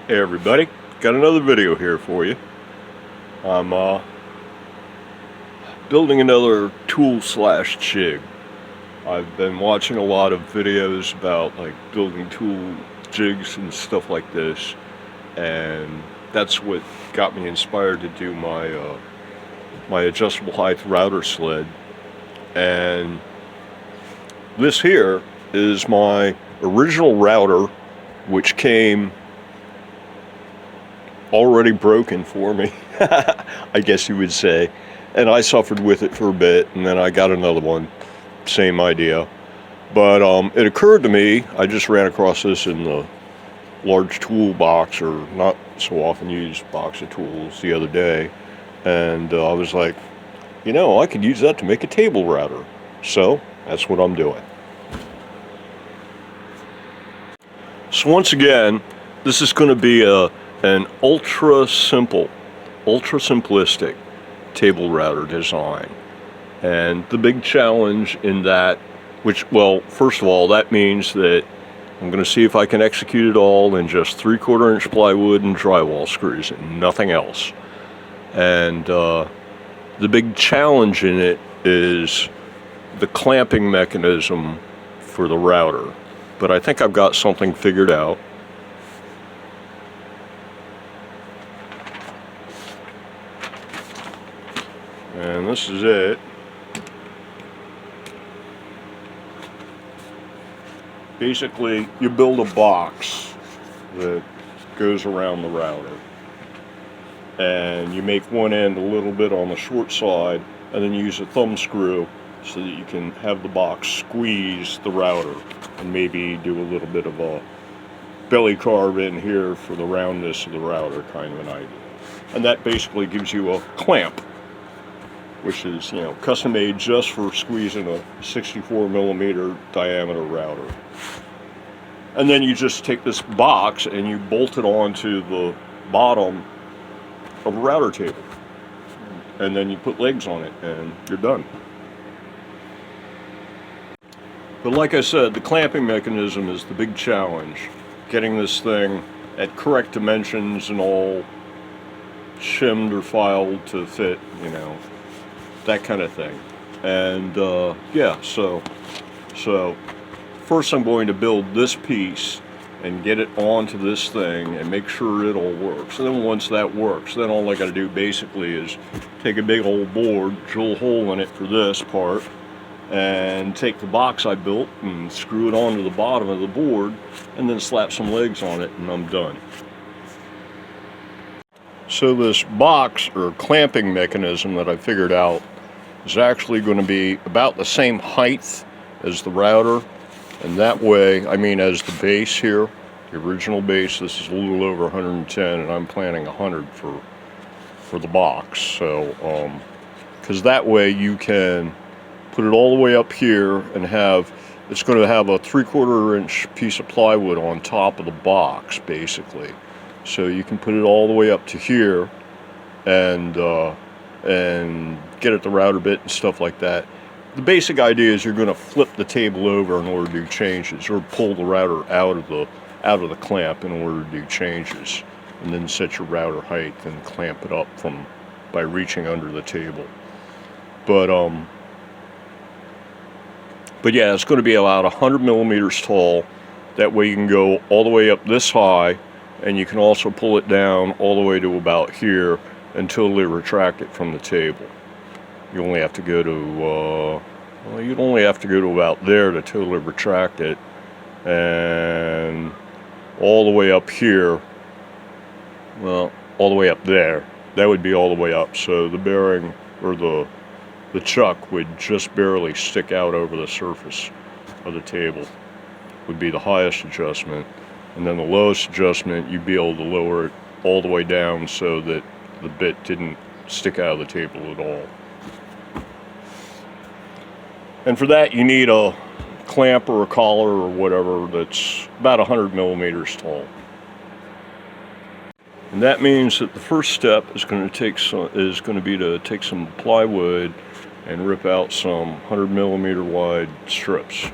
Hey everybody, got another video here for you. I'm building another tool slash jig. I've been watching a lot of videos about like building tool jigs and stuff like this, and that's what got me inspired to do my my adjustable height router sled. And this here is my original router, which came already broken for me, I guess you would say, and I suffered with it for a bit, and then I got another one, same idea. But it occurred to me, I just ran across this in the large tool box, or not so often used box of tools, the other day, and I was like, you know, I could use that to make a table router. So that's what I'm doing. So once again, this is going to be an ultra simplistic table router design. And the big challenge in that, which, well, first of all, that means that I'm going to see if I can execute it all in just 3/4 inch plywood and drywall screws and nothing else. And the big challenge in it is the clamping mechanism for the router. But I think I've got something figured out. And this is it. Basically, you build a box that goes around the router. And you make one end a little bit on the short side, and then you use a thumb screw so that you can have the box squeeze the router, and maybe do a little bit of a belly carve in here for the roundness of the router, kind of an idea. And that basically gives you a clamp, which is, you know, custom made just for squeezing a 64mm diameter router. And then you just take this box and you bolt it onto the bottom of a router table. And then you put legs on it and you're done. But like I said, the clamping mechanism is the big challenge. Getting this thing at correct dimensions and all shimmed or filed to fit, you know, that kind of thing. And yeah, so first I'm going to build this piece and get it onto this thing and make sure it all works. And then once that works, then all I got to do basically is take a big old board, drill a hole in it for this part, and take the box I built and screw it onto the bottom of the board, and then slap some legs on it, and I'm done. So this box or clamping mechanism that I figured out is actually going to be about the same height as the router, and that way, I mean, as the base here, the original base, this is a little over 110, and I'm planning 100 for the box. So because that way you can put it all the way up here and it's going to have a 3/4 inch piece of plywood on top of the box, basically. So you can put it all the way up to here and get at the router bit and stuff like that. The basic idea is you're going to flip the table over in order to do changes, or pull the router out of the clamp in order to do changes, and then set your router height and clamp it up by reaching under the table. But yeah, it's going to be about 100mm tall. That way you can go all the way up this high, and you can also pull it down all the way to about here and totally retract it from the table. You only have to go to, you'd only have to go to about there to totally retract it, and all the way up here, well, all the way up there. That would be all the way up, so the bearing, or the chuck would just barely stick out over the surface of the table, would be the highest adjustment. And then the lowest adjustment, you'd be able to lower it all the way down so that the bit didn't stick out of the table at all. And for that, you need a clamp or a collar or whatever that's about 100mm tall. And that means that the first step is going to be to take some plywood and rip out some 100mm wide strips.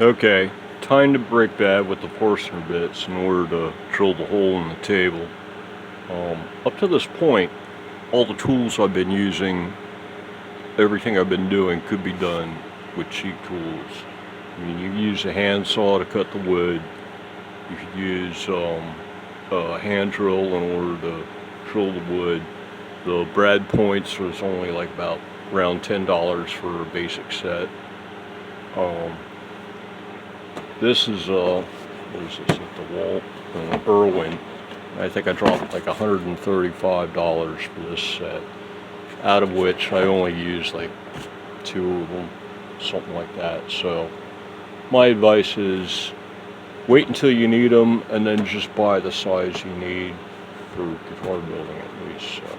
Okay, time to break that with the Forstner bits in order to drill the hole in the table. Up to this point, all the tools I've been using, everything I've been doing could be done with cheap tools. I mean, you use a handsaw to cut the wood. You could use a hand drill in order to drill the wood. The brad points was only like about around $10 for a basic set. This is what is this at the wall? Irwin. I think I dropped like $135 for this set, out of which I only used like 2 of them, something like that. So my advice is wait until you need them and then just buy the size you need for guitar building at least. So.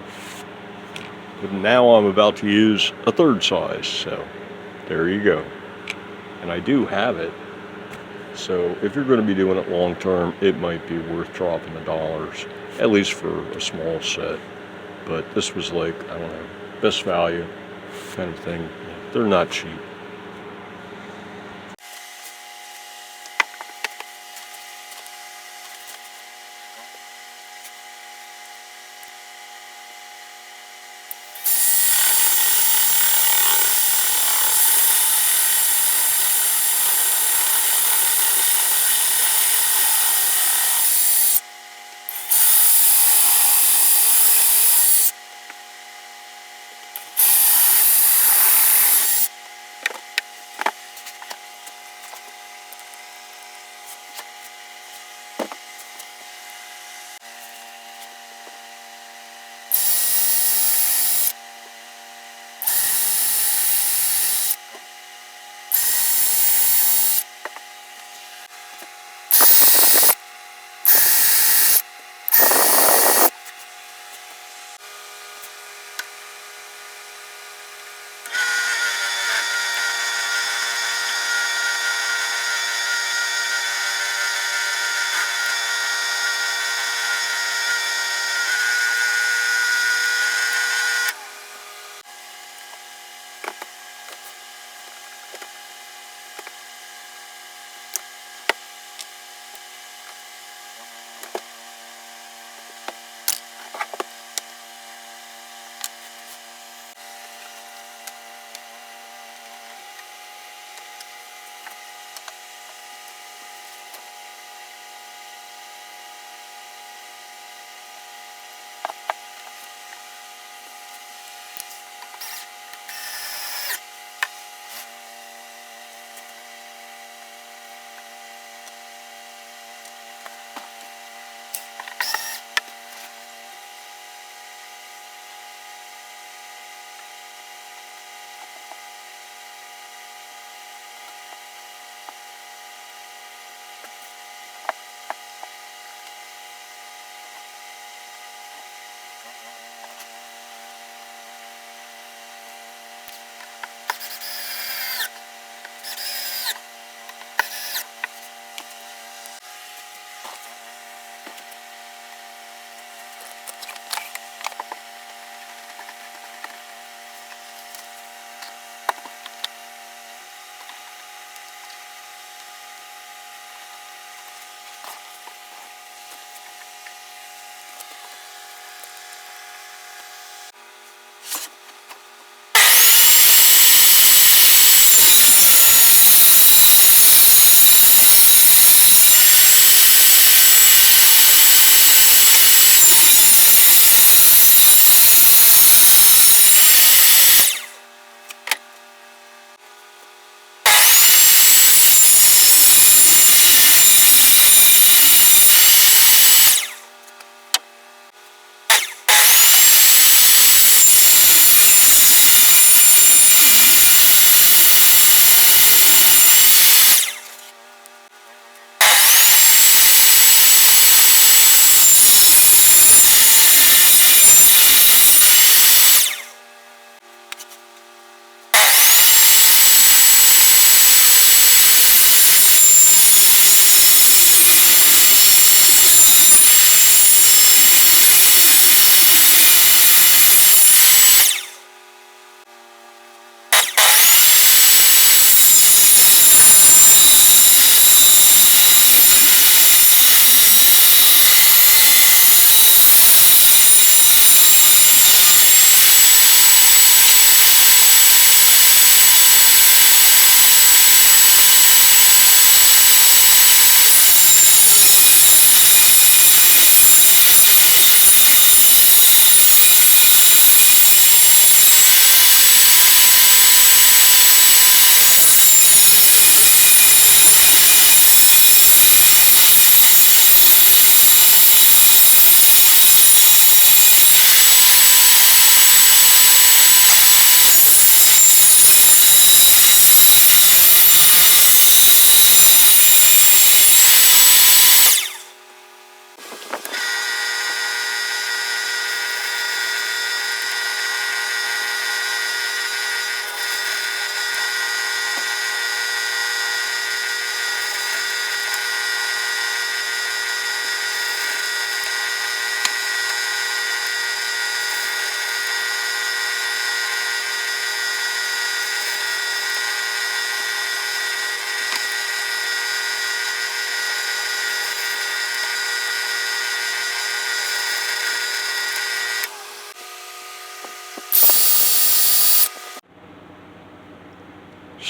But now I'm about to use a 3rd size, so there you go. And I do have it. So if you're going to be doing it long term, it might be worth dropping the dollars, at least for a small set. But this was like, I don't know, best value kind of thing. They're not cheap.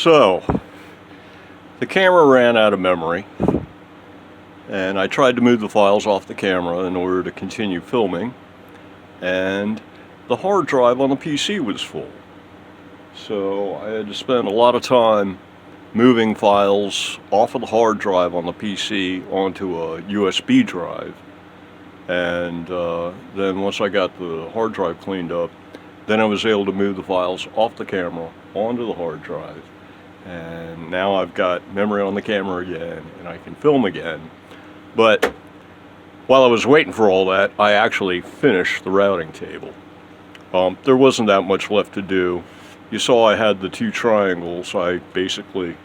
So, the camera ran out of memory, and I tried to move the files off the camera in order to continue filming, and the hard drive on the PC was full. So I had to spend a lot of time moving files off of the hard drive on the PC onto a USB drive. And then once I got the hard drive cleaned up, then I was able to move the files off the camera onto the hard drive. And now I've got memory on the camera again, and I can film again. But while I was waiting for all that, I actually finished the routing table. There wasn't that much left to do. You saw I had the two triangles. I basically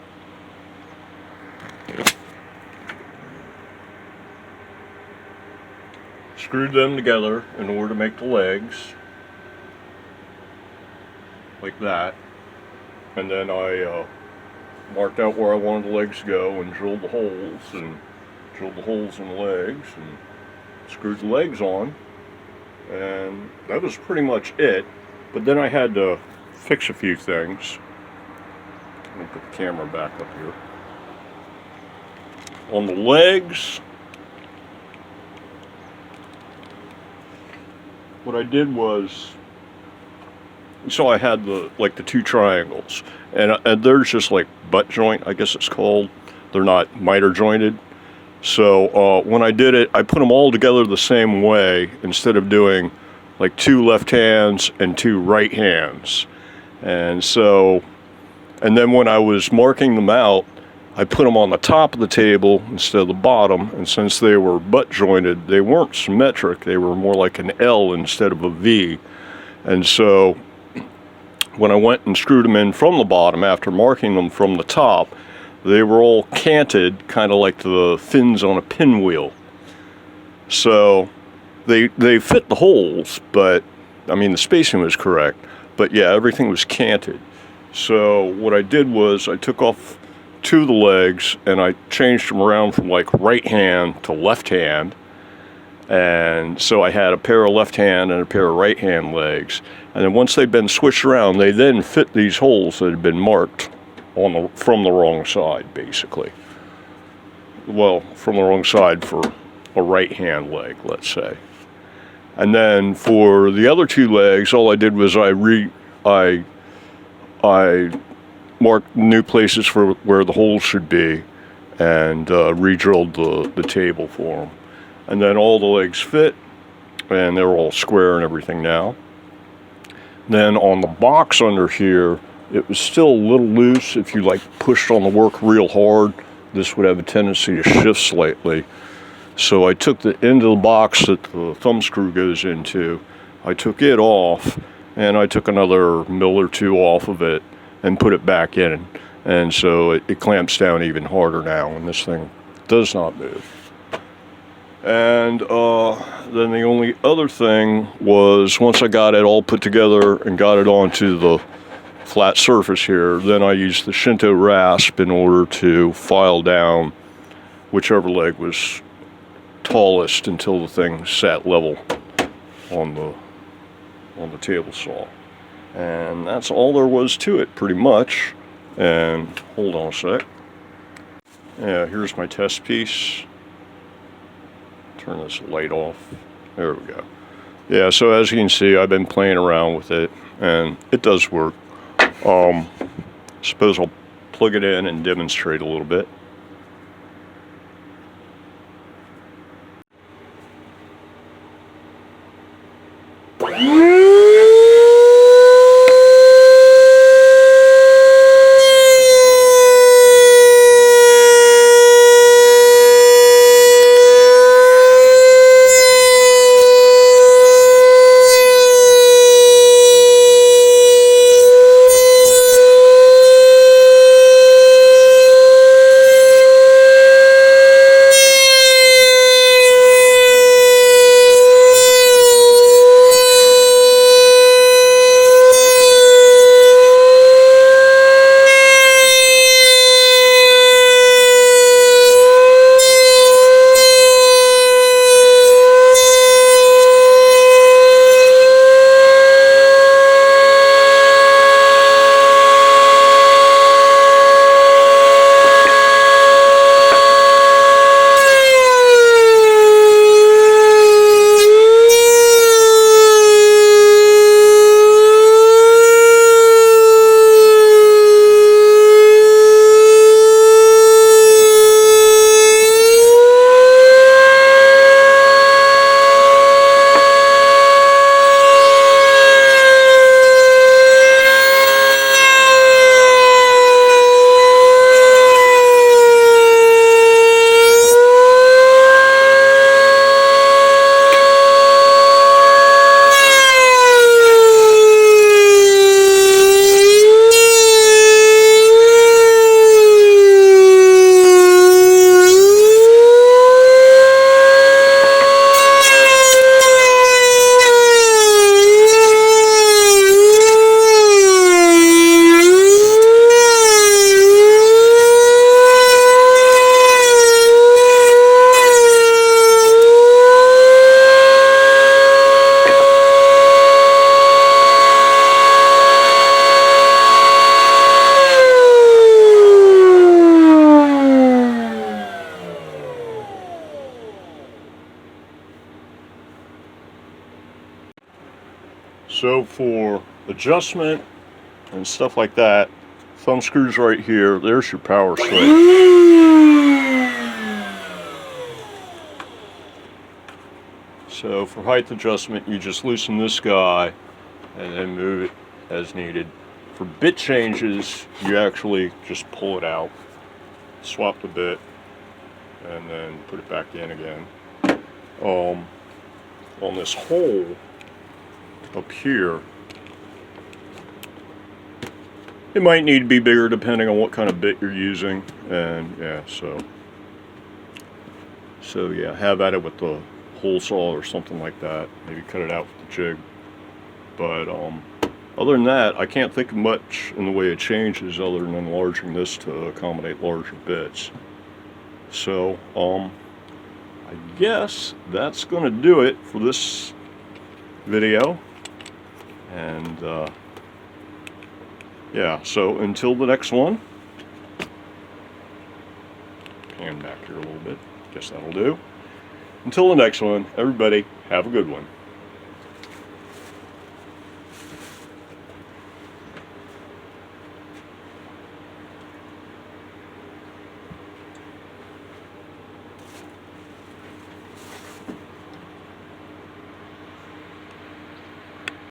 screwed them together in order to make the legs, like that. And then I marked out where I wanted the legs to go and drilled the holes in the legs and screwed the legs on. And that was pretty much it. But then I had to fix a few things. Let me put the camera back up here. On the legs, what I did was, so I had the two triangles, and they're just like butt joint, I guess it's called. They're not miter jointed. So when I did it, I put them all together the same way instead of doing like two left hands and two right hands. And then when I was marking them out, I put them on the top of the table instead of the bottom, and since they were butt jointed, they weren't symmetric. They were more like an L instead of a V. And so when I went and screwed them in from the bottom after marking them from the top, they were all canted, kind of like the fins on a pinwheel. So they fit the holes, but I mean the spacing was correct. But yeah, everything was canted. So what I did was I took off two of the legs and I changed them around from like right hand to left hand. And so I had a pair of left hand and a pair of right hand legs. And then once they'd been switched around, they then fit these holes that had been marked from the wrong side, basically. Well, from the wrong side for a right hand leg, let's say. And then for the other two legs, all I did was I marked new places for where the holes should be and re-drilled the table for them. And then all the legs fit, and they're all square and everything now. Then on the box under here, it was still a little loose. If you like pushed on the work real hard, this would have a tendency to shift slightly. So I took the end of the box that the thumb screw goes into, I took it off, and I took another mil or two off of it and put it back in. And so it clamps down even harder now, and this thing does not move. And then the only other thing was, once I got it all put together and got it onto the flat surface here, then I used the Shinto rasp in order to file down whichever leg was tallest until the thing sat level on the table saw. And that's all there was to it, pretty much. And hold on a sec. Yeah, here's my test piece. Turn this light off. There we go. Yeah, so as you can see, I've been playing around with it, and it does work. Suppose I'll plug it in and demonstrate a little bit. So for adjustment and stuff like that, thumb screws right here. There's your power switch. So for height adjustment, you just loosen this guy and then move it as needed. For bit changes, you actually just pull it out, swap the bit, and then put it back in again. On this hole up here, it might need to be bigger depending on what kind of bit you're using, and yeah, so yeah, have at it with the hole saw or something like that. Maybe cut it out with the jig. But other than that, I can't think of much in the way of changes other than enlarging this to accommodate larger bits. So I guess that's going to do it for this video. And yeah, so until the next one, pan back here a little bit, guess that'll do. Until the next one, everybody have a good one.